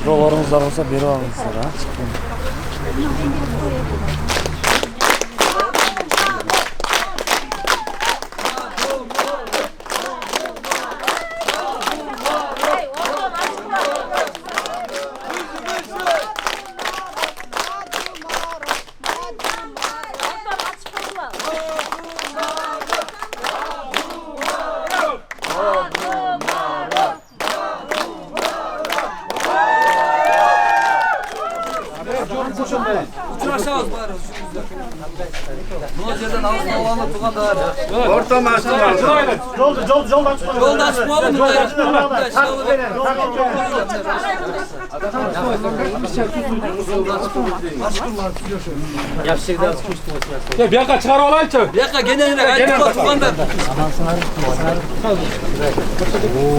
Суроолоруңуздар болсо берип алыңыздар, а? Бияка чыгарып алайынчы. Бияка кененирээк айтып тургандар.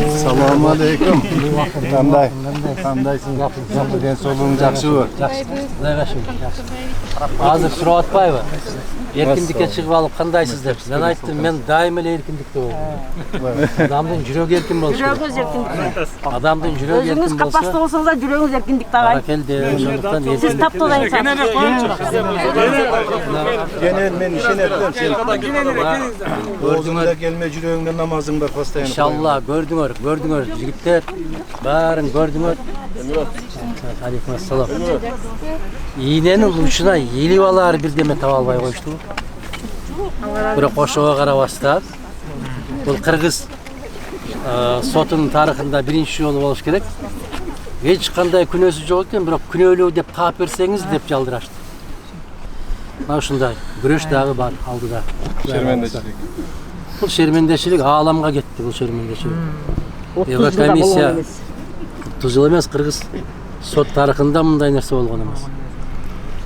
Assalomu alaykum. Кандайсың? Ден соолугуң жакшыбы? Азыр сурап атпайбы? Эркиндикке чыгып алып кандайсыз деп. Мен айттым, мен дайым эле эркиндикте болдум. Адамдын жүрөгү эркин болуш керек. Жүрөгүңүз эркиндик. Адамдын жүрөгү эркин Өзүңүз капасты болсоңуз да жүрөгүңүз эркиндикте агай. Келди, ошондуктан Сиз таптоодон Genel men işenettim. Özüңde gelme yüreğinden namazın var postayan. İnşallah gördüңөр жигиттер, баарын көрдүңөр. Алейкум ассалам. Ийненин учуна елип алар бирдеме таба албай коюшту. Бирок кошого карабастан бул кыргыз сотунун тарыхында биринчи жолу болуш керек. Эч кандай күнөөсү жок экен, бирок күнөөлүү деп таап берсеңиз деп жалдырашты. Мына ушундай күрөш дагы бар алдыда. Şermendecilik. Бул шермендечилик ааламга кетти, бул шермендечилик. Еврокомиссия тузул эмес, кыргыз сот тарыхында мындай нерсе болгон эмес.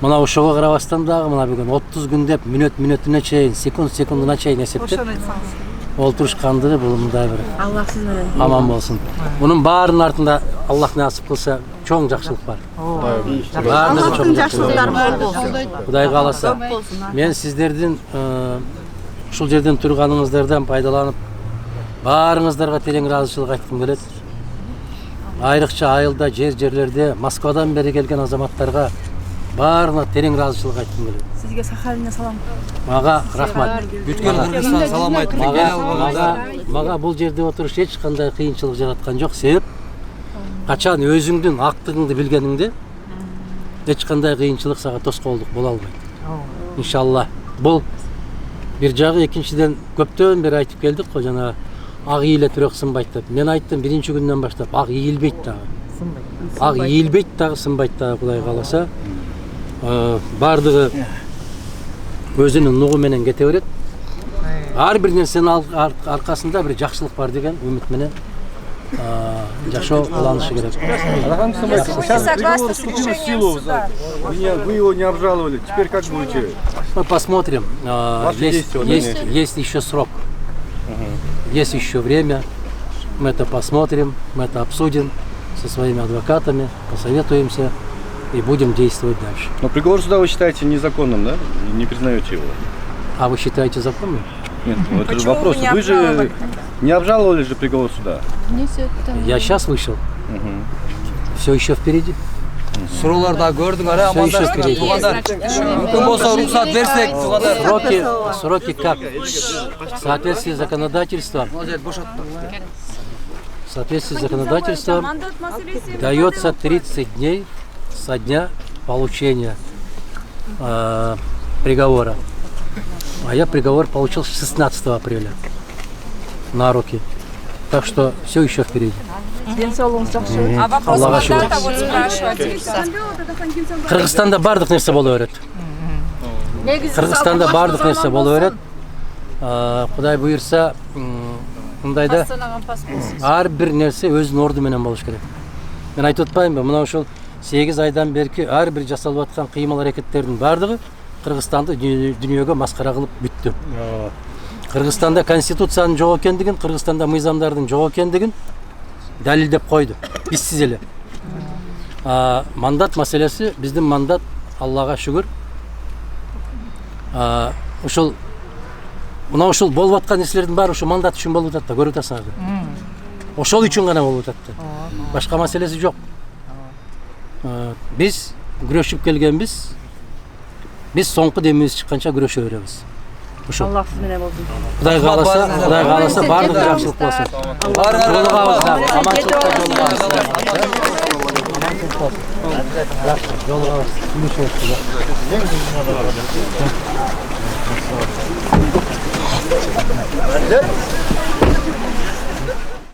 Мына ошого карабастан дагы мына бүгүн 30 күн деп мүнөтүнө чейин, секундуна чейин эсептеп олтурушкандыгы бул мындай бир. Аллах сиз менен Аман болсун. Мунун баарынын артында Аллах насип кылса чоң жакшылык бар. Баардыгы чоң жакшылыктар болду. Кудай кааласа. Мен сиздердин ушул жерден турганыңыздардан пайдаланып баарыңыздарга терең ыраазычылык айткым келет. Айрыкча айылда, жерлерде Москвадан бери келген азаматтарга баарына терең ыраазычылык айткым келет. Сизге Сахалинден салам. Мага рахмат. Бүткөн Кыргызстан салам айтып. Мага бул жерде отуруш эч кандай кыйынчылык жараткан жок. Себеп качан өзүңдүн актыгыңды билгениңде эч кандай кыйынчылык сага тоскоолдук боло албайт. Иншалла. Бул бир жагы, экинчиден көптөн бери айтып келдик го, жана ак ийиле түрөк сынбайт деп. Мен айттым биринчи күндөн баштап ак ийилбейт дагы. Ак ийилбейт дагы, сынбайт дагы, Кудай кааласа. Бардыгы өзүнүн нугу менен кете берет. Ар бир нерсенин аркасында бир жакшылык бар деген үмүт менен жашоо уланышы керек. Вы его не обжаловали. Теперь как будете? Мы посмотрим. Есть еще срок. Есть еще время. Мы это посмотрим, мы это обсудим со своими адвокатами, посоветуемся и будем действовать дальше. Но приговор суда вы считаете незаконным, да? Не признаете его? А вы считаете законным? Нет, ну это же вопрос. Вы же не обжаловали же приговор суда? Я сейчас вышел. Все еще впереди. Суроолорду көрдүңөр, амандашып тургандар. Мүмкүн болсо уруксат берсек, тургандар. Сроки как? В соответствии с законодательством. В соответствии с законодательством дается 30 дней со дня получения приговора. А я приговор получил 16 апреля на руки. Так что все еще впереди. А вопрос мандата вот спрашивать. Кыргызстанда бардык нерсе боло берет. Кыргызстанда бардык нерсе боло берет. Кудай буйрса, мындайда ар бир нерсе өзүнүн орду менен болуш керек. Мен айтып атпаймынбы, мына ушул 8 айдан берки ар бир жасалып аткан кыймыл аракеттердин бардыгы Кыргызстанды дүйнөгө маскара кылып бүттү. Кыргызстанда конституциянын жок экендигин, Кыргызстанда мыйзамдардын жок экендигин далилдеп койду. Бизсиз эле. Мандат маселеси, биздин мандат, Аллага шүгүр. Ушул мына ушул болуп аткан нерселердин баары ушул мандат үчүн болуп атат да, көрүп атасыңар. Ошол үчүн гана болуп атат. Башка маселеси жок. Biz күрөшүп келгенбиz. Biz соңку демибиз чыкканча күрөшө беребиз. Ошо. Аллах сиз менен болсун. Кудай кааласа баардыгы жакшылык болсун. Жолугабыз дагы аманчылыкта жолугабыз.